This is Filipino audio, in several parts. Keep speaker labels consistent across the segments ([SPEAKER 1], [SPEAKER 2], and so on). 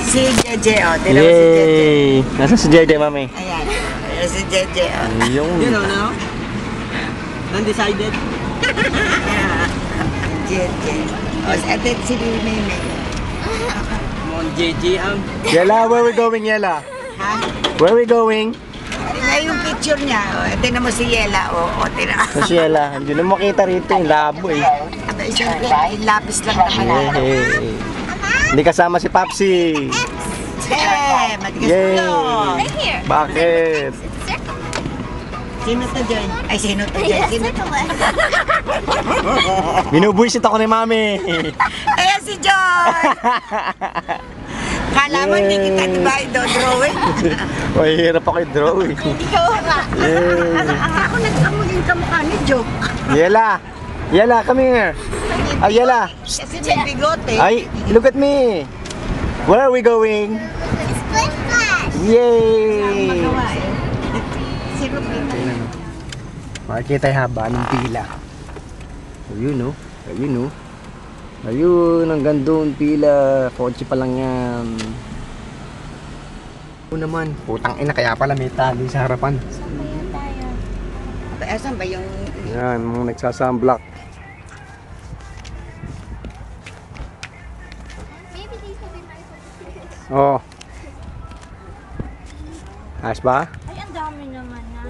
[SPEAKER 1] Si Jeje, oh. Tira mo si Jeje.
[SPEAKER 2] Yay! Nasaan si Jeje, mami?
[SPEAKER 1] Ayan. Ayan si Jeje, oh.
[SPEAKER 2] Yung...
[SPEAKER 3] You don't know? Undecided?
[SPEAKER 1] Jeje. O, atin si Mimi.
[SPEAKER 3] Mon JJ ang.
[SPEAKER 2] Yela, where we going, Yela?
[SPEAKER 1] Ha?
[SPEAKER 2] Where we going?
[SPEAKER 1] Tingnan yung picture niya. O, tingnan mo si Yela. O, tingnan.
[SPEAKER 2] Si Yela, hindi na makita rito yung labo eh.
[SPEAKER 1] Aba, siyempre, yung lapis lang naman.
[SPEAKER 2] Yay! Hindi kasama si Papsi.
[SPEAKER 1] Matigas
[SPEAKER 2] Yay!
[SPEAKER 1] ulo.
[SPEAKER 2] Bakit?
[SPEAKER 1] Sino to dyan? Ay, sino to dyan? Sino to?
[SPEAKER 2] Binubuisit ako ni mami.
[SPEAKER 1] Ayan si John! Kala mo hindi kita diba i-drawing?
[SPEAKER 2] Ay, hirap ako i-draw eh.
[SPEAKER 1] Ikaw nga.
[SPEAKER 2] Yay!
[SPEAKER 1] Ako nagkamulin kamukha ni Joe.
[SPEAKER 2] Yela! Yela, come here. Ay, Yela.
[SPEAKER 1] Kasi may bigote.
[SPEAKER 2] Ay, look at me. Where are we going? Yay!
[SPEAKER 1] Sino kita?
[SPEAKER 2] Makikita yung haba ng pila. Ayun, oh. Ayun, oh. Ayun, hanggang doon pila. Kotse pa lang yan. Oo naman. Putang ina, kaya pala may tali sa harapan.
[SPEAKER 1] Asan ba yung...
[SPEAKER 2] Yan, mga nagsasunblock. Oh. Ayos ba?
[SPEAKER 4] Ay, ang dami naman na.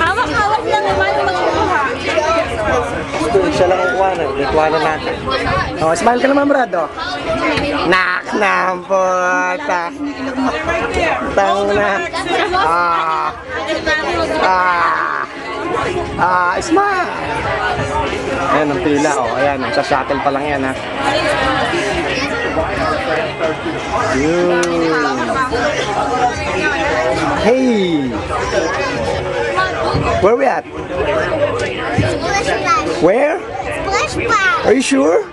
[SPEAKER 4] Hawak-hawak lang naman magkukuha.
[SPEAKER 2] Siya lang ang kuha na. Ikuha na natin. Oh, smile ka naman, Brado. Nak na puta. Tang na. Smile. Ayan ang pila. Oh, ayan. Sa shuttle pa lang yan, ha. Yun. Hey. Where we at? Where? Are you sure?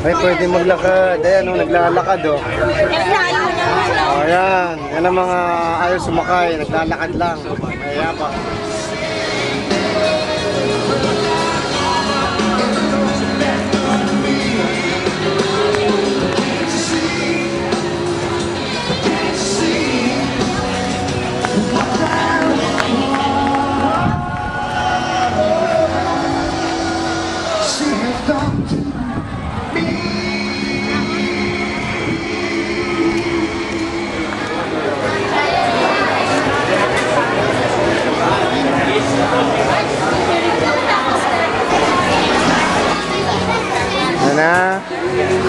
[SPEAKER 2] Ay, pwede maglakad. Ayan, oh, naglalakad, oh. Oh, ayan. Yan ang mga ayaw sumakay. Naglalakad lang. Ayan pa. Na,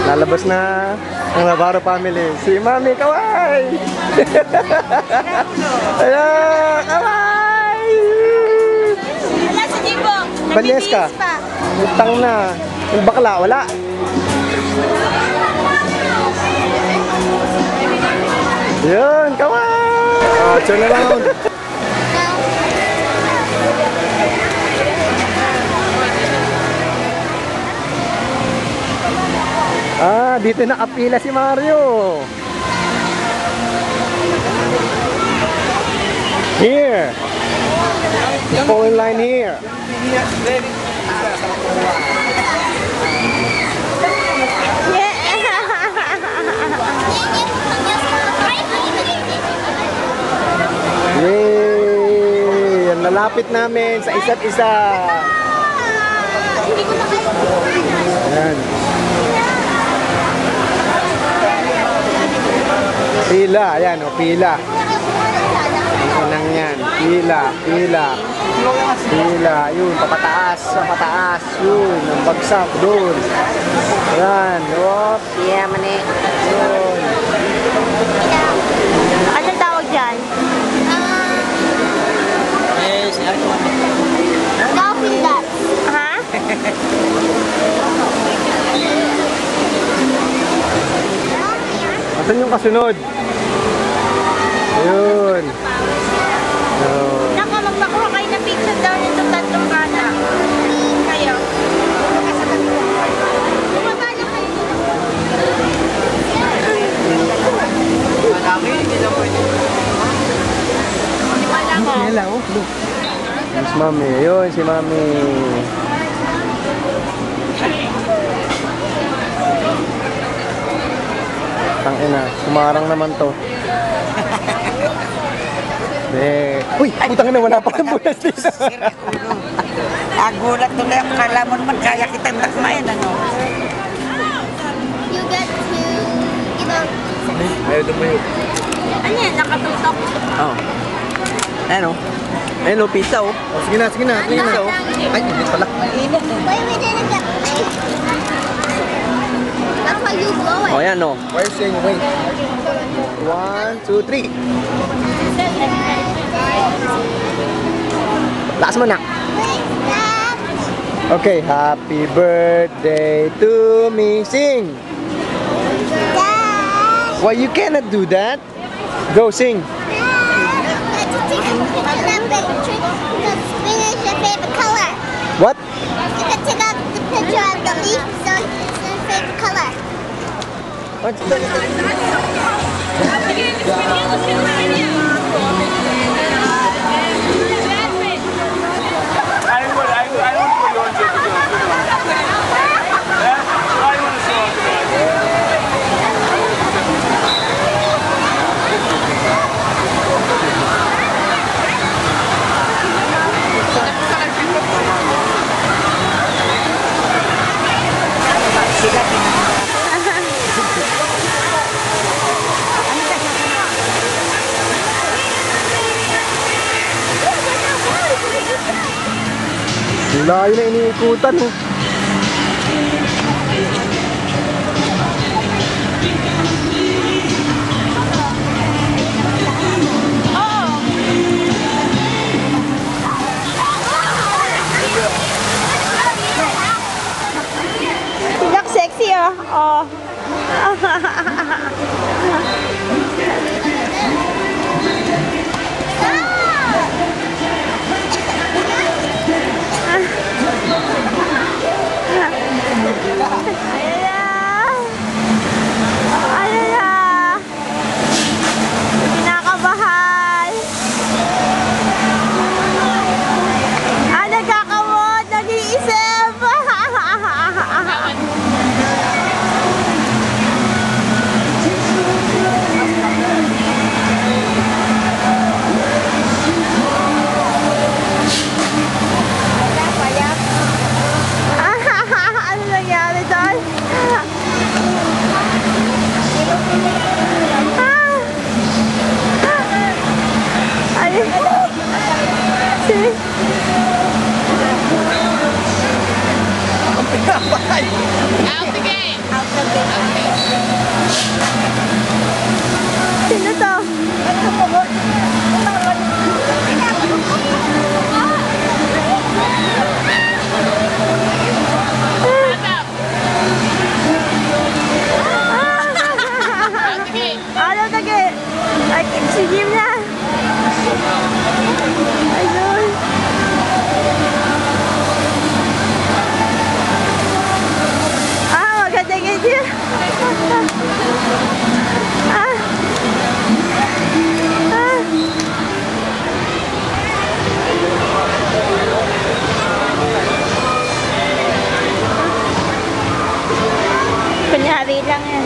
[SPEAKER 2] lalabas na ang Navarro family. Si Mami, kaway! Ayan, kaway!
[SPEAKER 4] Wala si Jibong.
[SPEAKER 2] Banyes ka? Utang na. Yung bakla, wala. Yun, kaway! Oh, turn around. Dito nakapila si Mario. Here. He's falling in line here. Yay! Ang lalapit namin sa isa't isa. Ayan. Pila, ayan o, pila. Ang nang yan, pila, pila. Pila, yun, papataas, papataas, yun, ang bagsak, doon. Ayan, o,
[SPEAKER 1] Yeah, mani.
[SPEAKER 2] yun.
[SPEAKER 4] Anong tawag dyan?
[SPEAKER 3] Yes,
[SPEAKER 4] Dolphin dance. Ha?
[SPEAKER 2] Asan yung kasunod? Ayun. Mami, ayun si Mami. Tangina, sumarang naman to. Uy, putang ina, wala pa kang bulas dito.
[SPEAKER 1] Gulat tuloy ang kala mo naman kaya kita makmayan, ano?
[SPEAKER 4] You get to give up.
[SPEAKER 2] Ayaw dumayo.
[SPEAKER 4] Ano yan? Nakatutok.
[SPEAKER 3] Oh. Ano? Ano, pizza oh.
[SPEAKER 2] Oh, sige na, sige na. Sige na. Ay, hindi pala.
[SPEAKER 1] Init eh.
[SPEAKER 4] Why we didn't get paid? That's why you blow it.
[SPEAKER 3] Oh, yan oh.
[SPEAKER 2] Why are you saying wait? 1, 2, 3. Lakas mo na. Okay, happy birthday to me. Sing. Why you cannot do that? Go sing.
[SPEAKER 4] Finish your favorite color.
[SPEAKER 2] What?
[SPEAKER 4] You can take out the picture of the leaf so it's your favorite color.
[SPEAKER 2] Layo na iniikutan mo.
[SPEAKER 4] You look sexy, oh. Kinakabahan. Nagkakamot, nag-iisip. Ano nangyari doon? Ay. See? Sino to? Ano tagi? Ay, sige na. Ayun. Maganda ganyan. Kunyari lang yan.